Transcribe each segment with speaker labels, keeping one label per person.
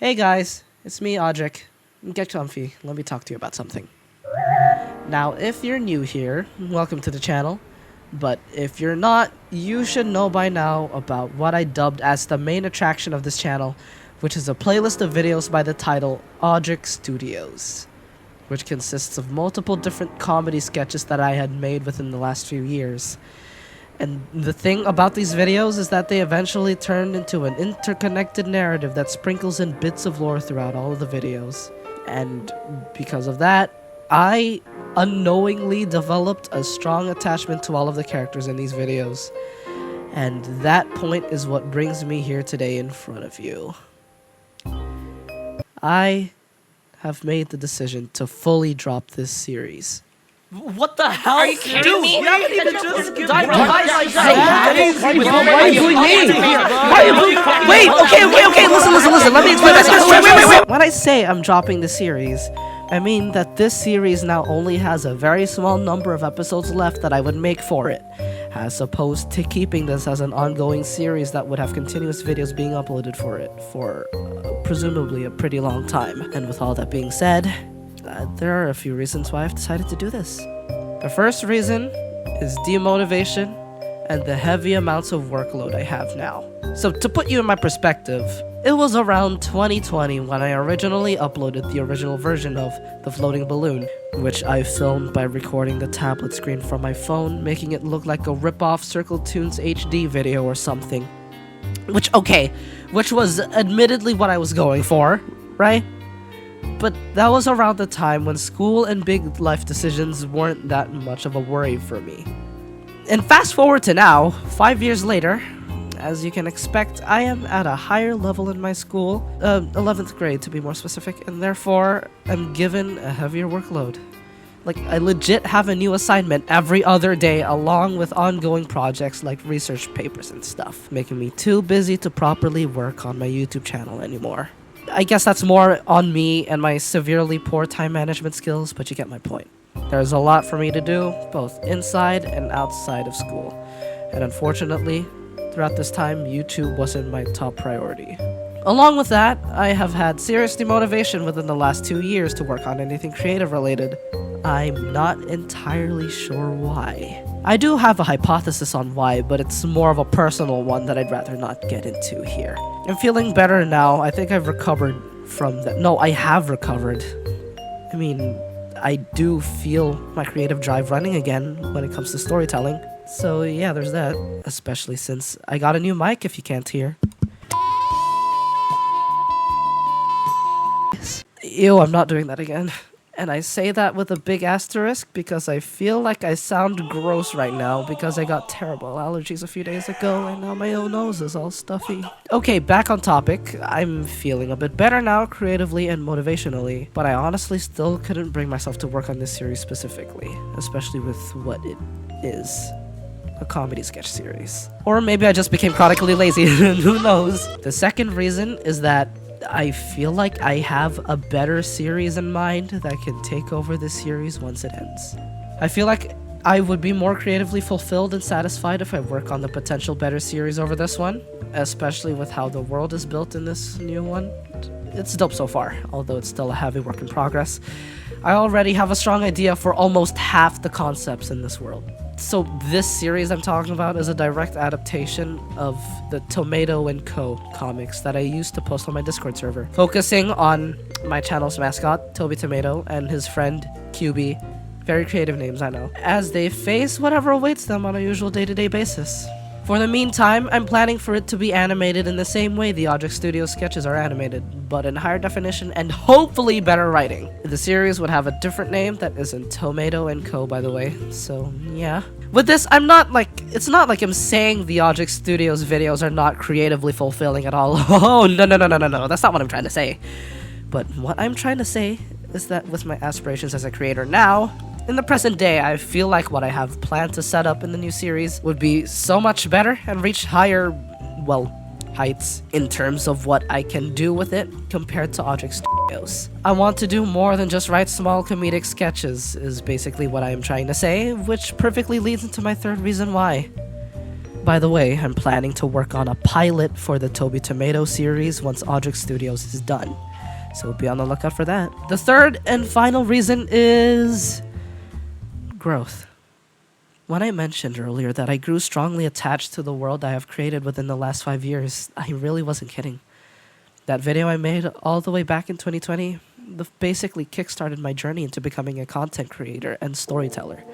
Speaker 1: Hey guys, it's me, Audric. Get comfy, let me talk to you about something. Now, if you're new here, welcome to the channel. But if you're not, you should know by now about what I dubbed as the main attraction of this channel, which is a playlist of videos by the title Audric Studios, which consists of multiple different comedy sketches that I had made within the last few years. And the thing about these videos is that they eventually turned into an interconnected narrative that sprinkles in bits of lore throughout all of the videos. And because of that, I unknowingly developed a strong attachment to all of the characters in these videos. And that point is what brings me here today in front of you. I have made the decision to fully drop this series.
Speaker 2: What the hell?
Speaker 3: Are you kidding me?
Speaker 2: We haven't even just given
Speaker 3: Why
Speaker 2: are you doing me?
Speaker 1: Wait, okay, listen, let me explain myself. Wait. When I say I'm dropping the series, I mean that this series now only has a very small number of episodes left that I would make for it, as opposed to keeping this as an ongoing series that would have continuous videos being uploaded for it for presumably a pretty long time. And with all that being said, there are a few reasons why I've decided to do this. The first reason is demotivation and the heavy amounts of workload I have now. So to put you in my perspective, it was around 2020 when I originally uploaded the original version of The Floating Balloon, which I filmed by recording the tablet screen from my phone, making it look like a rip-off Circle Tunes HD video or something. Which was admittedly what I was going for, right? But that was around the time when school and big life decisions weren't that much of a worry for me. And fast forward to now, 5 years later, as you can expect, I am at a higher level in my school, 11th grade to be more specific, and therefore I'm given a heavier workload. Like, I legit have a new assignment every other day along with ongoing projects like research papers and stuff, making me too busy to properly work on my YouTube channel anymore. I guess that's more on me and my severely poor time management skills, but you get my point. There's a lot for me to do, both inside and outside of school. And unfortunately, throughout this time, YouTube wasn't my top priority. Along with that, I have had serious demotivation within the last 2 years to work on anything creative related. I'm not entirely sure why. I do have a hypothesis on why, but it's more of a personal one that I'd rather not get into here. I'm feeling better now. I think I've recovered from that. No, I have recovered. I mean, I do feel my creative drive running again when it comes to storytelling. So yeah, there's that. Especially since I got a new mic, if you can't hear. Ew, I'm not doing that again. And I say that with a big asterisk because I feel like I sound gross right now because I got terrible allergies a few days ago and now my own nose is all stuffy. Okay, back on topic. I'm feeling a bit better now creatively and motivationally, but I honestly still couldn't bring myself to work on this series specifically, especially with what it is. A comedy sketch series. Or maybe I just became chronically lazy, who knows? The second reason is that I feel like I have a better series in mind that can take over this series once it ends. I feel like I would be more creatively fulfilled and satisfied if I work on the potential better series over this one, especially with how the world is built in this new one. It's dope so far, although it's still a heavy work in progress. I already have a strong idea for almost half the concepts in this world. So this series I'm talking about is a direct adaptation of the Tomato & Co. comics that I used to post on my Discord server, focusing on my channel's mascot, Toby Tomato, and his friend, QB, very creative names I know, as they face whatever awaits them on a usual day-to-day basis. For the meantime, I'm planning for it to be animated in the same way the Audric Studios sketches are animated, but in higher definition and hopefully better writing. The series would have a different name that isn't Tomato & Co, by the way, so yeah. With this, it's not like I'm saying the Audric Studios videos are not creatively fulfilling at all. Oh, no, that's not what I'm trying to say. But what I'm trying to say is that with my aspirations as a creator now, in the present day, I feel like what I have planned to set up in the new series would be so much better and reach higher, heights in terms of what I can do with it compared to Audric Studios. I want to do more than just write small comedic sketches, is basically what I am trying to say, which perfectly leads into my third reason why. By the way, I'm planning to work on a pilot for the Toby Tomato series once Audric Studios is done, so be on the lookout for that. The third and final reason is growth. When I mentioned earlier that I grew strongly attached to the world I have created within the last 5 years, I really wasn't kidding. That video I made all the way back in 2020 basically kickstarted my journey into becoming a content creator and storyteller.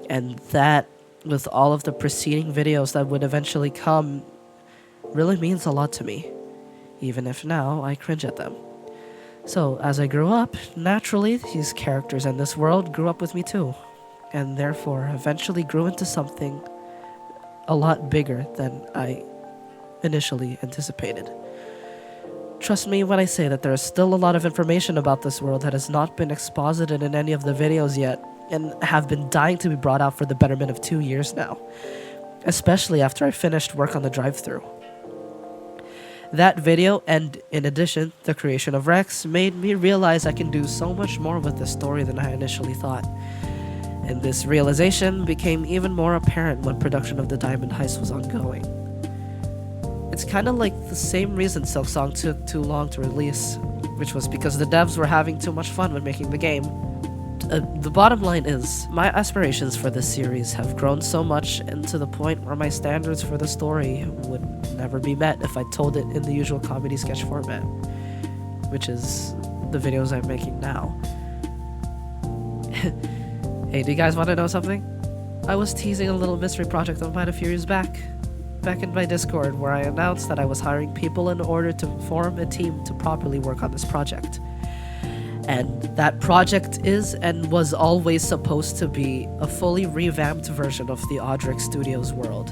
Speaker 1: And that, with all of the preceding videos that would eventually come, really means a lot to me, even if now I cringe at them. So, as I grew up, naturally, these characters in this world grew up with me too, and therefore eventually grew into something a lot bigger than I initially anticipated. Trust me when I say that there is still a lot of information about this world that has not been exposited in any of the videos yet, and have been dying to be brought out for the betterment of 2 years now, especially after I finished work on the drive-thru. That video, and in addition, the creation of Rex, made me realize I can do so much more with this story than I initially thought. And this realization became even more apparent when production of the Diamond Heist was ongoing. It's kind of like the same reason Silksong took too long to release, which was because the devs were having too much fun when making the game. The bottom line is, my aspirations for this series have grown so much, and to the point where my standards for the story would never be met if I told it in the usual comedy sketch format, which is the videos I'm making now. Hey, do you guys want to know something? I was teasing a little mystery project of mine a few years back in my Discord, where I announced that I was hiring people in order to form a team to properly work on this project. And that project is and was always supposed to be a fully revamped version of the Audric Studios world,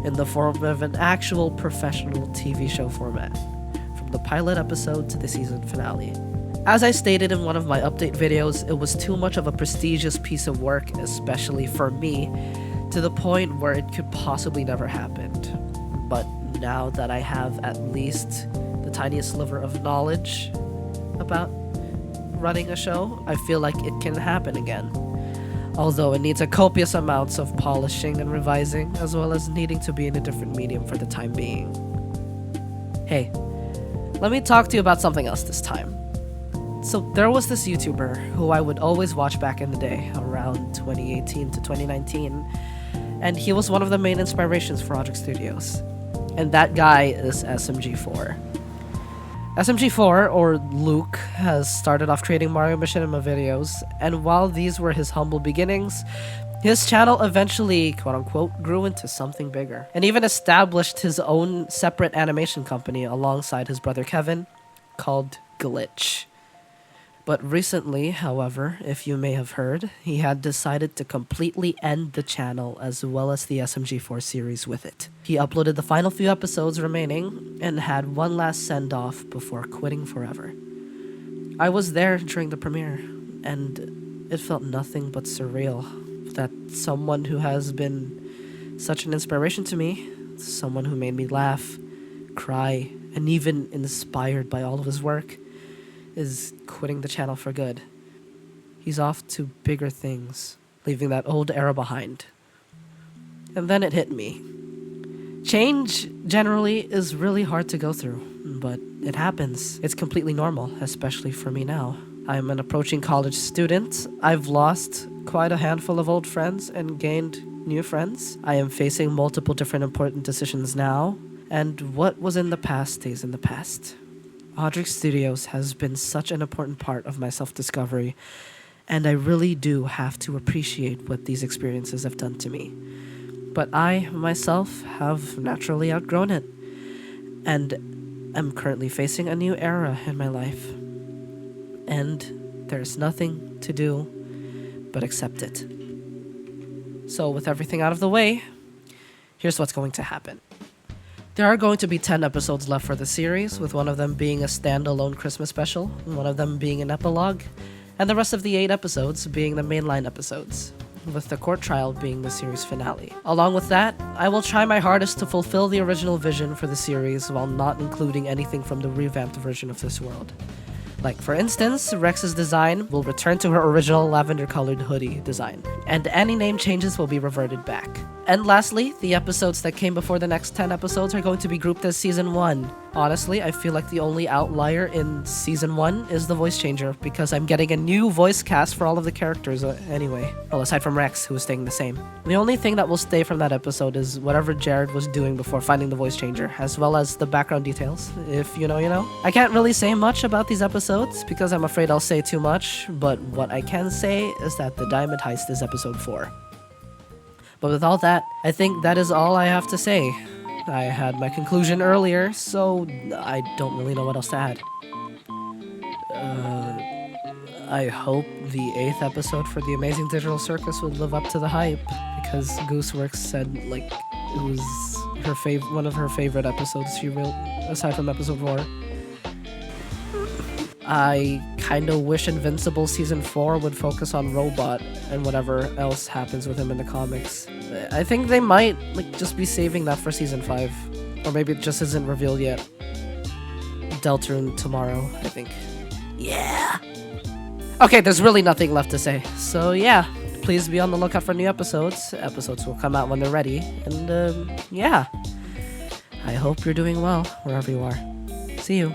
Speaker 1: in the form of an actual professional TV show format, from the pilot episode to the season finale. As I stated in one of my update videos, it was too much of a prestigious piece of work, especially for me, to the point where it could possibly never happen. But now that I have at least the tiniest sliver of knowledge about running a show, I feel like it can happen again. Although it needs a copious amounts of polishing and revising, as well as needing to be in a different medium for the time being. Hey, let me talk to you about something else this time. So there was this YouTuber who I would always watch back in the day, around 2018 to 2019, and he was one of the main inspirations for Audric Studios. And that guy is SMG4. SMG4, or Luke, has started off creating Mario Machinima videos, and while these were his humble beginnings, his channel eventually, quote-unquote, grew into something bigger, and even established his own separate animation company alongside his brother Kevin, called Glitch. But recently, however, if you may have heard, he had decided to completely end the channel as well as the SMG4 series with it. He uploaded the final few episodes remaining and had one last send-off before quitting forever. I was there during the premiere, and it felt nothing but surreal that someone who has been such an inspiration to me, someone who made me laugh, cry, and even inspired by all of his work, is quitting the channel for good. He's off to bigger things, leaving that old era behind. And then it hit me. Change, generally, is really hard to go through, but it happens. It's completely normal, especially for me now. I'm an approaching college student. I've lost quite a handful of old friends and gained new friends. I am facing multiple different important decisions now, and what was in the past stays in the past. Audric Studios has been such an important part of my self-discovery, and I really do have to appreciate what these experiences have done to me. But I, myself, have naturally outgrown it, and am currently facing a new era in my life. And there's nothing to do but accept it. So with everything out of the way, here's what's going to happen. There are going to be 10 episodes left for the series, with one of them being a standalone Christmas special, one of them being an epilogue, and the rest of the 8 episodes being the mainline episodes, with the court trial being the series finale. Along with that, I will try my hardest to fulfill the original vision for the series while not including anything from the revamped version of this world. Like, for instance, Rex's design will return to her original lavender-colored hoodie design, and any name changes will be reverted back. And lastly, the episodes that came before the next 10 episodes are going to be grouped as Season 1. Honestly, I feel like the only outlier in Season 1 is the voice changer, because I'm getting a new voice cast for all of the characters anyway. Well, aside from Rex, who is staying the same. The only thing that will stay from that episode is whatever Jared was doing before finding the voice changer, as well as the background details. If you know, you know. I can't really say much about these episodes, because I'm afraid I'll say too much, but what I can say is that the Diamond Heist is episode 4. But with all that, I think that is all I have to say. I had my conclusion earlier, so I don't really know what else to add. I hope the 8th episode for the Amazing Digital Circus would live up to the hype, because Gooseworks said, like, it was one of her favorite episodes she wrote, aside from episode 4. I kinda wish Invincible Season 4 would focus on Robot and whatever else happens with him in the comics. I think they might just be saving that for Season 5. Or maybe it just isn't revealed yet. Deltarune tomorrow, I think. Yeah! Okay, there's really nothing left to say. So yeah, please be on the lookout for new episodes. Episodes will come out when they're ready. And yeah. I hope you're doing well, wherever you are. See you.